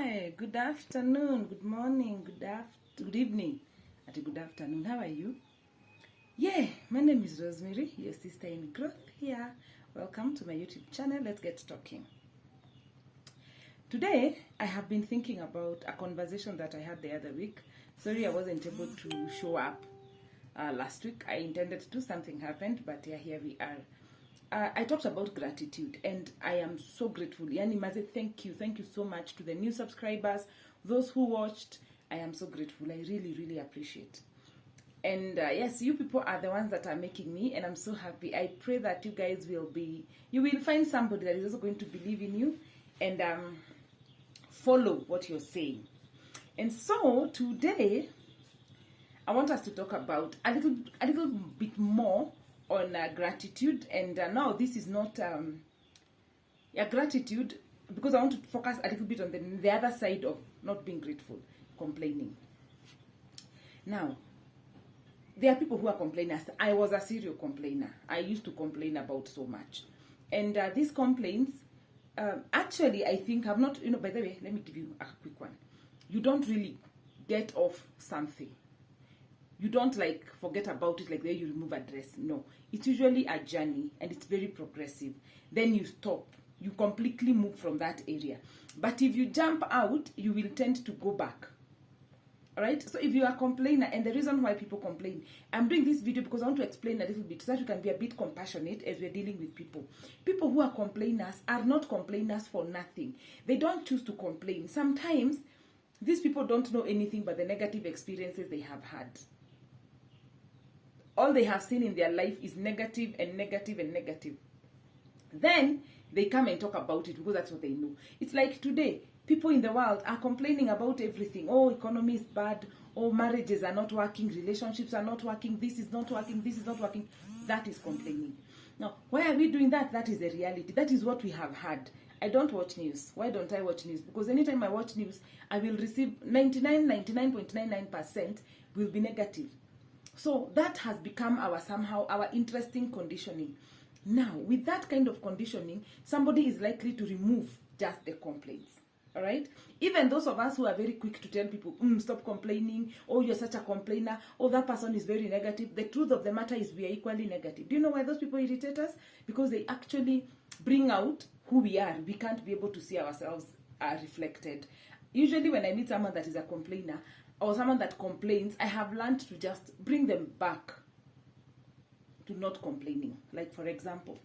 Hi, good afternoon, good morning, good evening, and good afternoon. How are you? Yeah, my name is Rosemary, your sister in growth here. Welcome to my YouTube channel. Let's get talking. Today, I have been thinking about a conversation that I had the other week. Sorry, I wasn't able to show up last week. I intended to, something happened, but yeah, here we are. I talked about gratitude, and I am so grateful. Yani Maze, thank you so much to the new subscribers, those who watched. I am so grateful. I really appreciate. And yes, you people are the ones that are making me, and I'm so happy. I pray that you guys you will find somebody that is also going to believe in you and follow what you're saying. And so today, I want us to talk about a little bit more on gratitude. And now this is not gratitude, because I want to focus a little bit on the other side of not being grateful, complaining. Now, there are people who are complainers. I was a serial complainer. I used to complain about so much. And these complaints, actually, I think have not, by the way, let me give you a quick one. You don't really get off something. You don't forget about it like the way you remove a dress. No, it's usually a journey, and it's very progressive. Then you stop. You completely move from that area. But if you jump out, you will tend to go back. Alright? So if you are a complainer, and the reason why people complain, I'm doing this video because I want to explain a little bit so that you can be a bit compassionate as we're dealing with people. People who are complainers are not complainers for nothing. They don't choose to complain. Sometimes, these people don't know anything but the negative experiences they have had. All they have seen in their life is negative and negative and negative. Then they come and talk about it because that's what they know. It's like today, people in the world are complaining about everything. Oh, economy is bad. Oh, marriages are not working. Relationships are not working. This is not working. This is not working. That is complaining. Now, why are we doing that? That is the reality. That is what we have had. I don't watch news. Why don't I watch news? Because anytime I watch news, I will receive 99.99% will be negative. So that has become our interesting conditioning. Now, with that kind of conditioning, somebody is likely to remove just the complaints. All right? Even those of us who are very quick to tell people, stop complaining. Oh, you're such a complainer. Oh, that person is very negative. The truth of the matter is we are equally negative. Do you know why those people irritate us? Because they actually bring out who we are. We can't be able to see ourselves reflected. Usually when I meet someone that is a complainer, or someone that complains, I have learned to just bring them back to not complaining. Like, for example,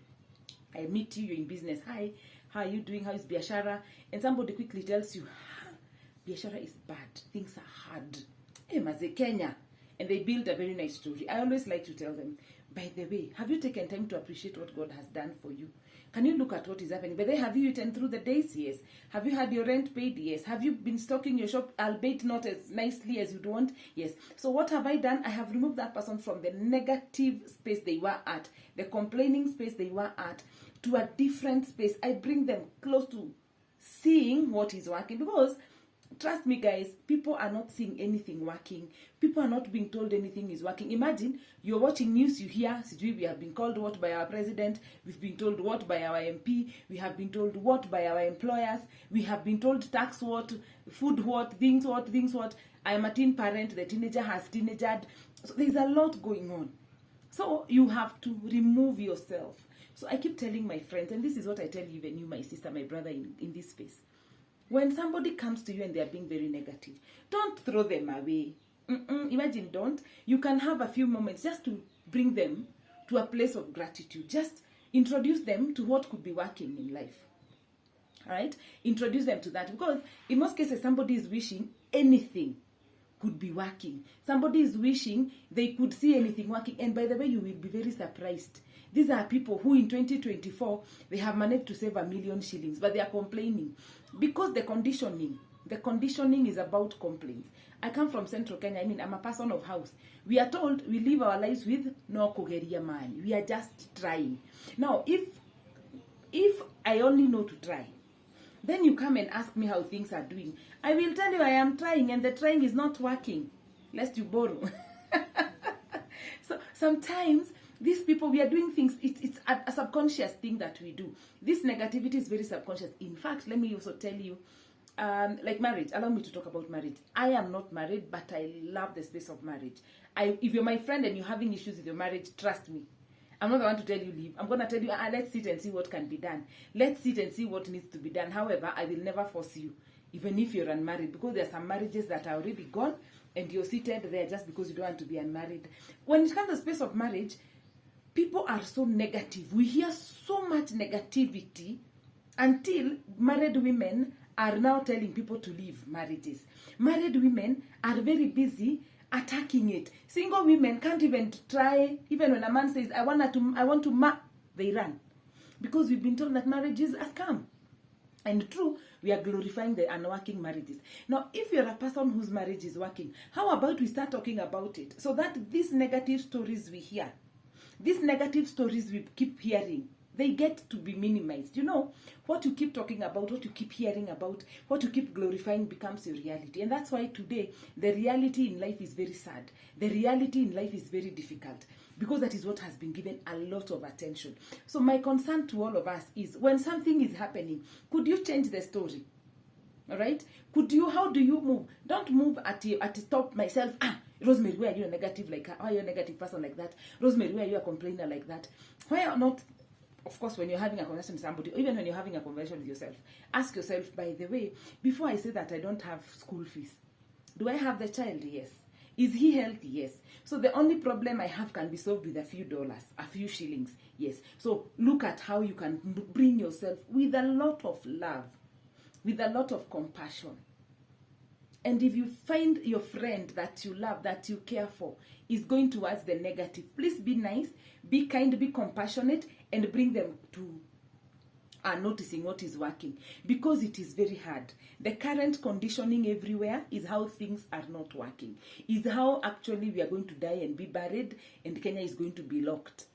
I meet you, you're in business. Hi, how are you doing? How is Biashara? And somebody quickly tells you, Biashara is bad. Things are hard. Hey, Maze Kenya. And they build a very nice story. I always like to tell them, by the way, have you taken time to appreciate what God has done for you? Can you look at what is happening? By the way, have you eaten through the days? Yes. Have you had your rent paid? Yes. Have you been stocking your shop, albeit not as nicely as you'd want? Yes. So what have I done? I have removed that person from the negative space they were at, the complaining space they were at, to a different space. I bring them close to seeing what is working, because trust me, guys, people are not seeing anything working. People are not being told anything is working. Imagine you're watching news, you hear, we have been called what by our president, we've been told what by our MP, we have been told what by our employers, we have been told tax what, food what, things what. I am a teen parent, the teenager has teenagered. So there's a lot going on. So you have to remove yourself. So I keep telling my friends, and this is what I tell even you, my sister, my brother, in this space. When somebody comes to you and they are being very negative, don't throw them away. Imagine, don't. You can have a few moments just to bring them to a place of gratitude. Just introduce them to what could be working in life. All right? Introduce them to that. Because in most cases, somebody is wishing anything could be working. Somebody is wishing they could see anything working. And by the way, you will be very surprised. These are people who in 2024, they have managed to save 1 million shillings, but they are complaining. Because the conditioning is about complaints. I come from Central Kenya. I'm a person of house. We are told we live our lives with no kugeria man. We are just trying. Now, if I only know to try, then you come and ask me how things are doing. I will tell you I am trying, and the trying is not working, lest you borrow. So sometimes these people, we are doing things, it's a subconscious thing that we do. This negativity is very subconscious. In fact, let me also tell you, like marriage, allow me to talk about marriage. I am not married, but I love the space of marriage. If you're my friend and you're having issues with your marriage, trust me, I'm not the one to tell you leave. I'm going to tell you, let's sit and see what can be done. Let's sit and see what needs to be done. However, I will never force you, even if you're unmarried, because there are some marriages that are already gone and you're seated there just because you don't want to be unmarried. When it comes to the space of marriage, people are so negative. We hear so much negativity until married women are now telling people to leave marriages. Married women are very busy attacking it. Single women can't even try. Even when a man says, I want to they run. Because we've been told that marriage is a scam. And true, we are glorifying the unworking marriages. Now, if you're a person whose marriage is working, how about we start talking about it? So that these negative stories we hear, these negative stories we keep hearing, they get to be minimized. You know, what you keep talking about, what you keep hearing about, what you keep glorifying becomes your reality. And that's why today, the reality in life is very sad. The reality in life is very difficult, because that is what has been given a lot of attention. So my concern to all of us is, when something is happening, could you change the story? All right? How do you move? Don't move at the top myself. Rosemary, why are you a negative like her? Why are you a negative person like that? Rosemary, why are you a complainer like that? Why are not... Of course, when you're having a conversation with somebody, or even when you're having a conversation with yourself, ask yourself, by the way, before I say that I don't have school fees, do I have the child? Yes. Is he healthy? Yes. So the only problem I have can be solved with a few dollars, a few shillings. Yes. So look at how you can bring yourself with a lot of love, with a lot of compassion. And if you find your friend that you love, that you care for, is going towards the negative, please be nice, be kind, be compassionate, and bring them to noticing what is working. Because it is very hard. The current conditioning everywhere is how things are not working. Is how actually we are going to die and be buried, and Kenya is going to be locked.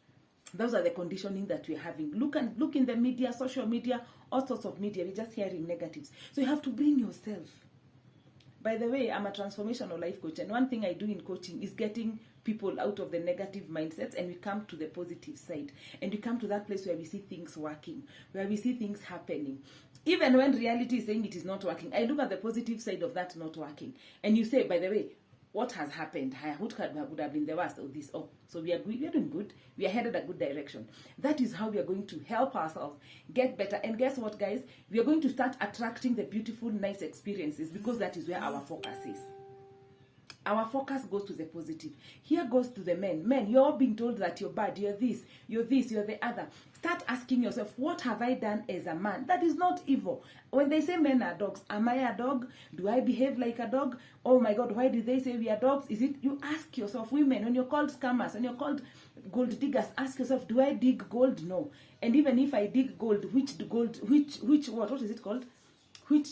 Those are the conditioning that we're having. Look in the media, social media, all sorts of media. We're just hearing negatives. So you have to bring yourself. By the way, I'm a transformational life coach, and one thing I do in coaching is getting people out of the negative mindsets, and we come to the positive side, and we come to that place where we see things working, where we see things happening. Even when reality is saying it is not working, I look at the positive side of that not working, and you say, by the way, what has happened? What would have been the worst of this? Oh, so we are doing good. We are headed a good direction. That is how we are going to help ourselves get better. And guess what, guys? We are going to start attracting the beautiful, nice experiences, because that is where our focus is. Our focus goes to the positive. Here goes to the men. Men, you're all being told that you're bad, you're this, you're the other. Start asking yourself, what have I done as a man? That is not evil. When they say men are dogs, am I a dog? Do I behave like a dog? Oh my God, why did they say we are dogs? Is it, you ask yourself, women, when you're called scammers, when you're called gold diggers, ask yourself, do I dig gold? No. And even if I dig gold, what is it called? Which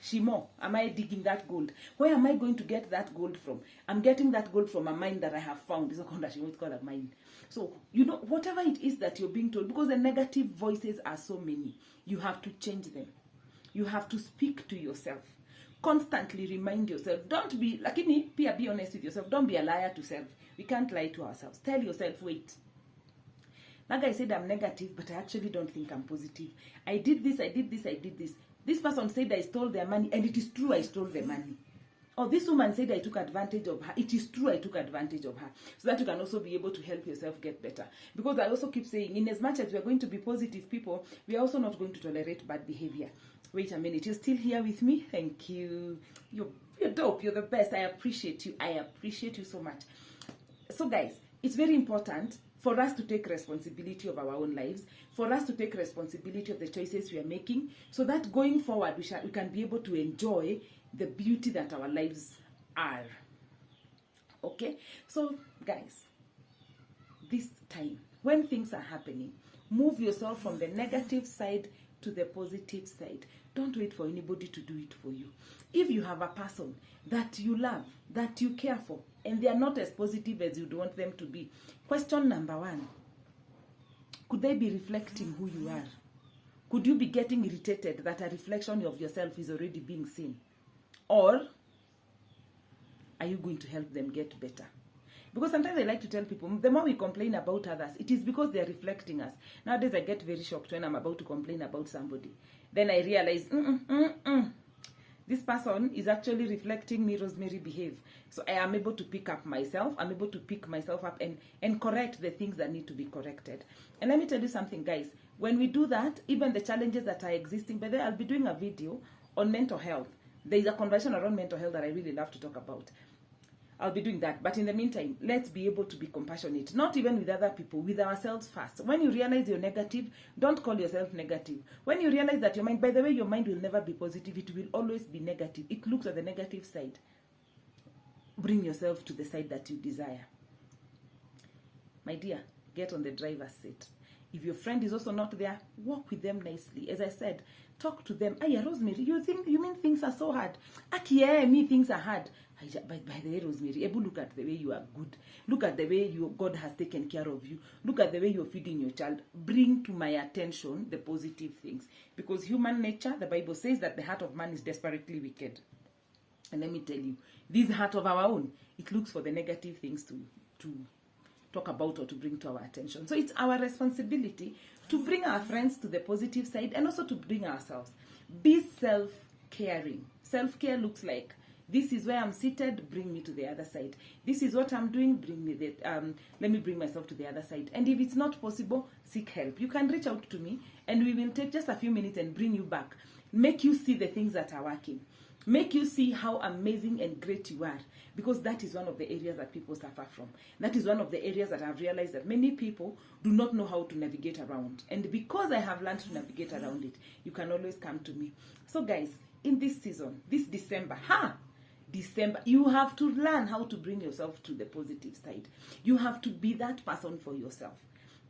shimo am I digging that gold? Where am I going to get that gold from? I'm getting that gold from a mine that I have found. It's not called a shimo, it's called a mine. So, you know, whatever it is that you're being told, because the negative voices are so many, you have to change them. You have to speak to yourself. Constantly remind yourself. Don't be, lakini, be honest with yourself. Don't be a liar to self. We can't lie to ourselves. Tell yourself, wait. Like I said, I'm negative, but I actually don't think I'm positive. I did this. This person said I stole their money, and it is true I stole the money. Or this woman said I took advantage of her. It is true I took advantage of her. So that you can also be able to help yourself get better. Because I also keep saying, in as much as we are going to be positive people, we are also not going to tolerate bad behavior. Wait a minute, you're still here with me? Thank you. You're dope. You're the best. I appreciate you. I appreciate you so much. So guys, it's very important for us to take responsibility of our own lives, for us to take responsibility of the choices we are making, so that going forward we can be able to enjoy the beauty that our lives are. Okay? So, guys, this time, when things are happening, move yourself from the negative side to the positive side. Don't wait for anybody to do it for you. If you have a person that you love, that you care for, and they are not as positive as you'd want them to be, question number one, could they be reflecting who you are? Could you be getting irritated that a reflection of yourself is already being seen? Or are you going to help them get better? Because sometimes I like to tell people, the more we complain about others, it is because they are reflecting us. Nowadays I get very shocked when I'm about to complain about somebody. Then I realize, this person is actually reflecting me, Rosemary, behave. So I am able to pick up myself. I'm able to pick myself up and correct the things that need to be corrected. And let me tell you something, guys. When we do that, even the challenges that are existing, but then I'll be doing a video on mental health. There is a conversation around mental health that I really love to talk about. I'll be doing that. But in the meantime, let's be able to be compassionate. Not even with other people, with ourselves first. When you realize you're negative, don't call yourself negative. When you realize that your mind, by the way, your mind will never be positive. It will always be negative. It looks at the negative side. Bring yourself to the side that you desire. My dear, get on the driver's seat. If your friend is also not there, walk with them nicely. As I said, talk to them. Aya, Rosemary, you mean things are so hard? Aki, me things are hard. By the way, Rosemary, able look at the way you are good. Look at the way God has taken care of you. Look at the way you're feeding your child. Bring to my attention the positive things. Because human nature, the Bible says that the heart of man is desperately wicked. And let me tell you, this heart of our own, it looks for the negative things to talk about or to bring to our attention. So it's our responsibility to bring our friends to the positive side and also to bring ourselves. Be self-caring. Self-care looks like, this is where I'm seated, bring me to the other side. This is what I'm doing, let me bring myself to the other side. And if it's not possible, seek help. You can reach out to me and we will take just a few minutes and bring you back. Make you see the things that are working. Make you see how amazing and great you are. Because that is one of the areas that people suffer from. That is one of the areas that I've realized that many people do not know how to navigate around. And because I have learned to navigate around it, you can always come to me. So guys, in this season, this December, you have to learn how to bring yourself to the positive side. You have to be that person for yourself.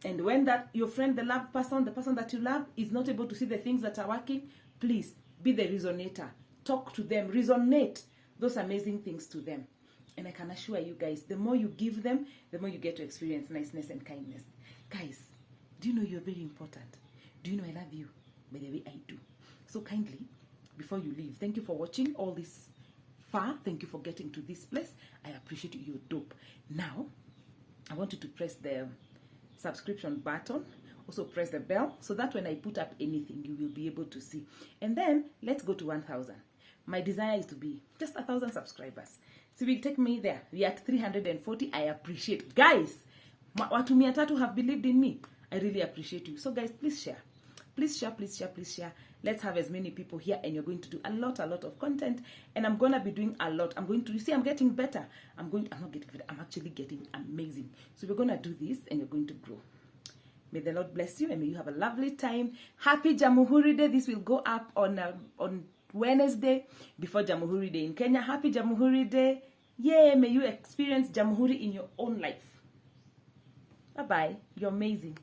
And when that your friend, the loved person, the person that you love, is not able to see the things that are working, please be the resonator. Talk to them, resonate those amazing things to them. And I can assure you guys, the more you give them, the more you get to experience niceness and kindness. Guys, do you know you're very important? Do you know I love you? By the way, I do. So kindly, before you leave, thank you for watching all this far. Thank you for getting to this place. I appreciate you. You're dope. Now, I want you to press the subscription button. Also press the bell so that when I put up anything, you will be able to see. And then, let's go to 1,000. My desire is to be just 1,000 subscribers. So we take me there. We are at 340. I appreciate. Guys, watu 300 have believed in me. I really appreciate you. So guys, please share. Please share, please share, please share. Let's have as many people here and you're going to do a lot of content. And I'm going to be doing a lot. You see, I'm getting better. I'm not getting better. I'm actually getting amazing. So we're going to do this and you're going to grow. May the Lord bless you and may you have a lovely time. Happy Jamhuri Day. This will go up on Wednesday before Jamhuri Day in Kenya. Happy Jamhuri Day. Yay, may you experience Jamhuri in your own life. Bye-bye. You're amazing.